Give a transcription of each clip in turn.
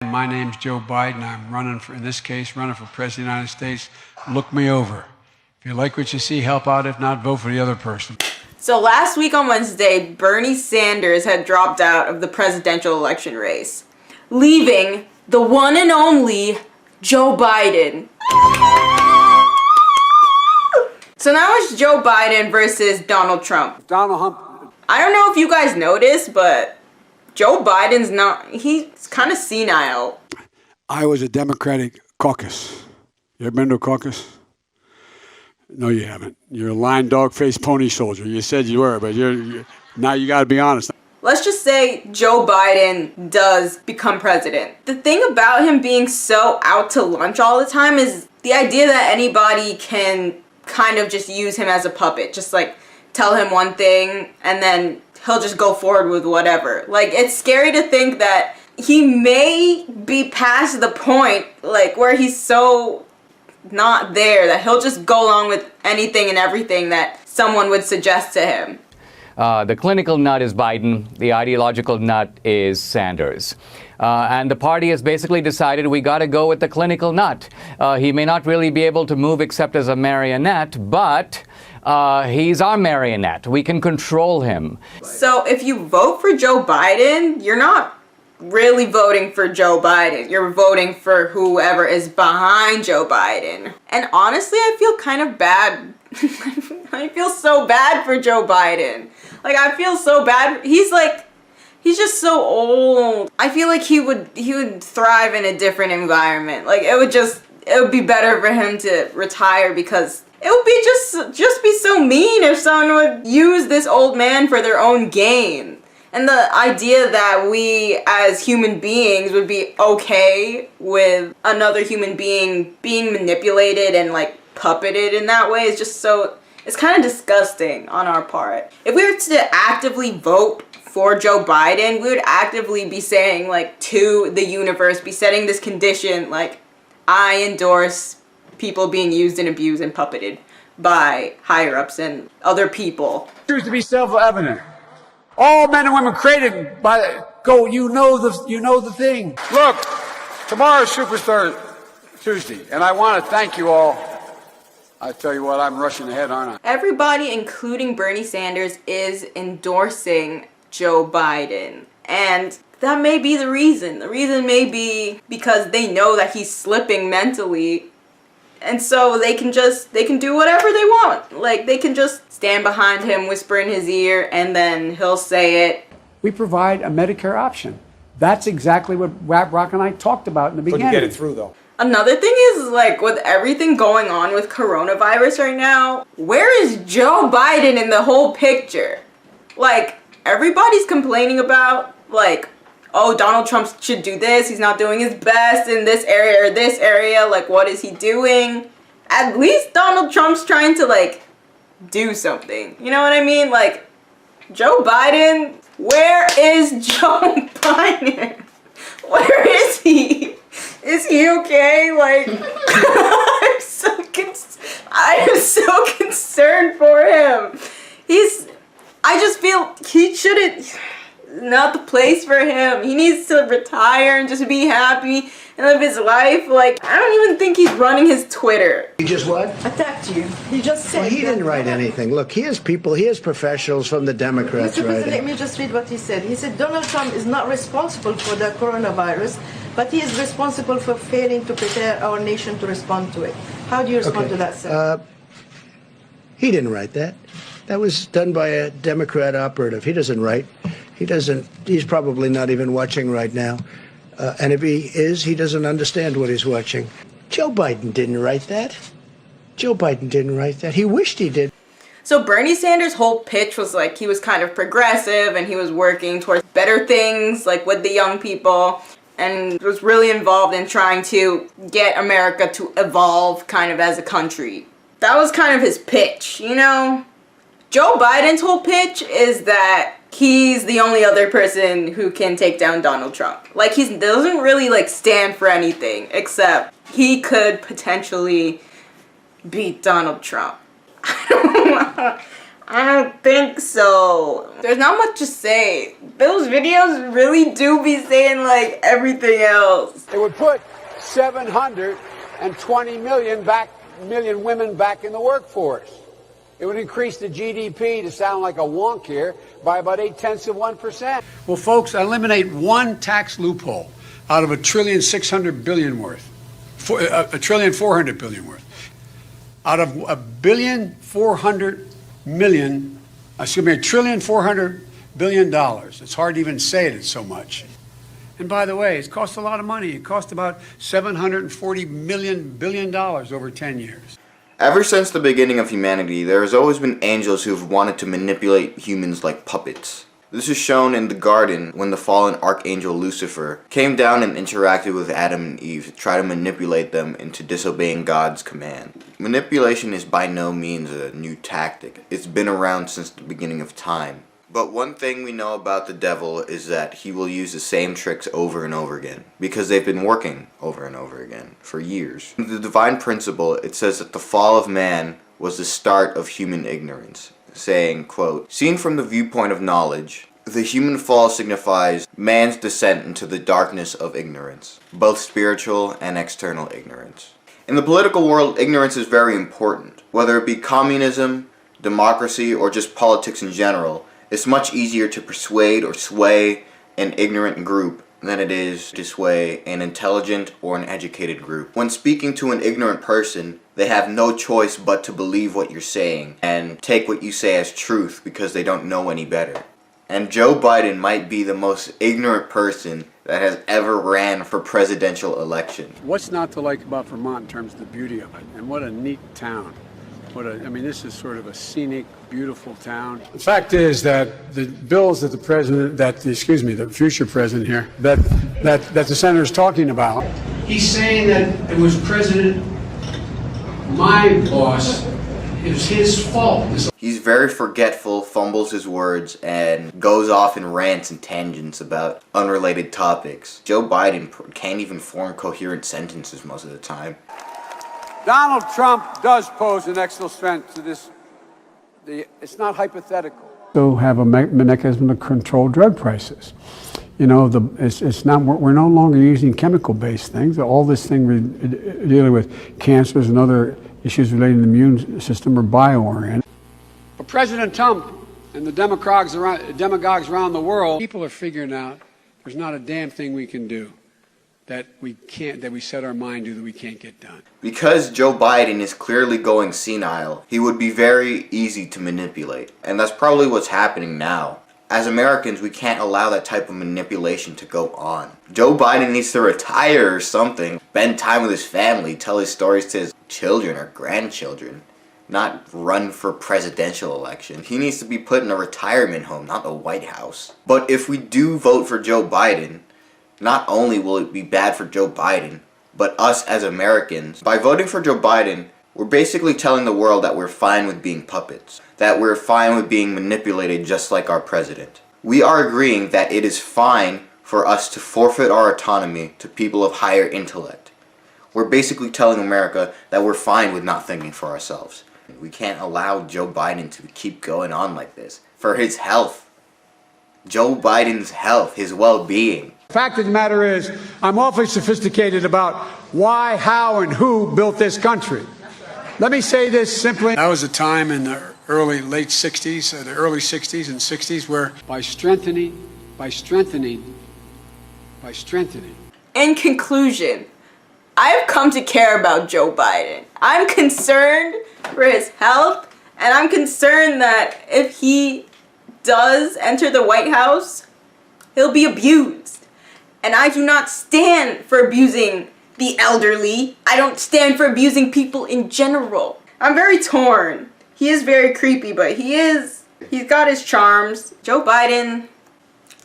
My name's Joe Biden. I'm running for, in this case, running for President of the United States. Look me over. If you like what you see, help out. If not, vote for the other person. So last week on Wednesday, Bernie Sanders had dropped out of the presidential election race, leaving the one and only Joe Biden. So now it's Joe Biden versus Donald Trump. Donald Trump. I don't know if you guys noticed, but Joe Biden's he's kind of senile. I was a Democratic caucus. You ever been to a caucus? No, you haven't. You're a lying dog-faced pony soldier. You said you were, but now you got to be honest. Let's just say Joe Biden does become president. The thing about him being so out to lunch all the time is the idea that anybody can kind of just use him as a puppet. Just like tell him one thing and then he'll just go forward with whatever. Like, it's scary to think that he may be past the point, like, where he's so not there that he'll just go along with anything and everything that someone would suggest to him. The clinical nut is Biden. The ideological nut is Sanders. And the party has basically decided we got to go with the clinical nut. He may not really be able to move except as a marionette, but he's our marionette. We can control him. So if you vote for Joe Biden, you're not really voting for Joe Biden. You're voting for whoever is behind Joe Biden. And honestly, I feel kind of bad. I feel so bad for Joe Biden. Like, I feel so bad. He's just so old. I feel like he would thrive in a different environment. Like, it would be better for him to retire, because it would be just be so mean if someone would use this old man for their own gain. And the idea that we as human beings would be okay with another human being being manipulated and like puppeted in that way is just so, it's kind of disgusting on our part. If we were to actively vote for Joe Biden, we would actively be saying, like, to the universe, be setting this condition, like, I endorse people being used and abused and puppeted by higher-ups and other people. It to be self-evident. All men and women created by you know the thing. Look, tomorrow's Superstar Tuesday, and I want to thank you all. I tell you what, I'm rushing ahead, aren't I? Everybody, including Bernie Sanders, is endorsing Joe Biden. And that may be the reason. The reason may be because they know that he's slipping mentally. And so they can do whatever they want. Like, they can just stand behind him, whisper in his ear, and then he'll say it. We provide a Medicare option. That's exactly what Brock and I talked about in the beginning. Couldn't get it through, though. Another thing is, like, with everything going on with coronavirus right now, where is Joe Biden in the whole picture? Like, everybody's complaining about, like, oh, Donald Trump should do this, he's not doing his best in this area or this area, like, what is he doing? At least Donald Trump's trying to, like, do something. You know what I mean? Like, Joe Biden, where is Joe Biden? Where is he? Is he okay? Like, I am so concerned for him. I just feel he shouldn't, not the place for him. He needs to retire and just be happy and live his life. Like, I don't even think he's running his Twitter. He just what? Attacked you. He just said. Well, he didn't write anything. Look, he has people, he has professionals from the Democrats writing. Let me just read what he said. He said Donald Trump is not responsible for the coronavirus, but he is responsible for failing to prepare our nation to respond to it. How do you respond to that, sir? He didn't write that. That was done by a Democrat operative. He doesn't write. He's probably not even watching right now. And if he is, he doesn't understand what he's watching. Joe Biden didn't write that. Joe Biden didn't write that. He wished he did. So Bernie Sanders' whole pitch was like he was kind of progressive and he was working towards better things, like with the young people, and was really involved in trying to get America to evolve kind of as a country. That was kind of his pitch, you know? Joe Biden's whole pitch is that he's the only other person who can take down Donald Trump. Like, he doesn't really, like, stand for anything, except he could potentially beat Donald Trump. I don't think so. There's not much to say. Those videos really do be saying like everything else. It would put 720 million women back in the workforce. It would increase the GDP, to sound like a wonk here, by about 0.8%. Well, folks, eliminate one tax loophole out of $1.6 trillion worth, $1.4 trillion worth. Out of $1.4 billion. It's hard to even say it, it's so much. And by the way, it costs a lot of money. It cost about $740 billion over 10 years. Ever since the beginning of humanity, there has always been angels who have wanted to manipulate humans like puppets. This is shown in the garden when the fallen archangel Lucifer came down and interacted with Adam and Eve to try to manipulate them into disobeying God's command. Manipulation is by no means a new tactic. It's been around since the beginning of time. But one thing we know about the devil is that he will use the same tricks over and over again, because they've been working over and over again for years. In the divine principle, it says that the fall of man was the start of human ignorance, saying, quote, "Seen from the viewpoint of knowledge, the human fall signifies man's descent into the darkness of ignorance, both spiritual and external ignorance." In the political world, ignorance is very important. Whether it be communism, democracy, or just politics in general, it's much easier to persuade or sway an ignorant group than it is to sway an intelligent or an educated group. When speaking to an ignorant person, they have no choice but to believe what you're saying and take what you say as truth because they don't know any better. And Joe Biden might be the most ignorant person that has ever ran for presidential election. What's not to like about Vermont in terms of the beauty of it? And what a neat town. This is sort of a scenic, beautiful town. The fact is that the bills that the future president here, that the senator's talking about, he's saying that it was my boss, it was his fault. He's very forgetful, fumbles his words, and goes off in rants and tangents about unrelated topics. Joe Biden can't even form coherent sentences most of the time. Donald Trump does pose an extra threat to this. It's not hypothetical. So have a mechanism to control drug prices. You know, it's not. We're no longer using chemical-based things. All this thing we're dealing with, cancers and other issues relating to the immune system, are bio-oriented. But President Trump and the demagogues around the world, people are figuring out there's not a damn thing we can do that we set our mind to that we can't get done. Because Joe Biden is clearly going senile, he would be very easy to manipulate. And that's probably what's happening now. As Americans, we can't allow that type of manipulation to go on. Joe Biden needs to retire or something, spend time with his family, tell his stories to his children or grandchildren, not run for presidential election. He needs to be put in a retirement home, not the White House. But if we do vote for Joe Biden, not only will it be bad for Joe Biden, but us as Americans. By voting for Joe Biden, we're basically telling the world that we're fine with being puppets, that we're fine with being manipulated just like our president. We are agreeing that it is fine for us to forfeit our autonomy to people of higher intellect. We're basically telling America that we're fine with not thinking for ourselves. We can't allow Joe Biden to keep going on like this. For his health. Joe Biden's health, his well-being. The fact of the matter is, I'm awfully sophisticated about why, how, and who built this country. Let me say this simply. That was a time in the early and 60s where by strengthening. In conclusion, I have come to care about Joe Biden. I'm concerned for his health, and I'm concerned that if he does enter the White House, he'll be abused. And I do not stand for abusing the elderly. I don't stand for abusing people in general. I'm very torn. He is very creepy, but he's got his charms. Joe Biden,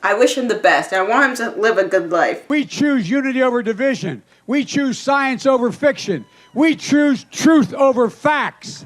I wish him the best. I want him to live a good life. We choose unity over division. We choose science over fiction. We choose truth over facts.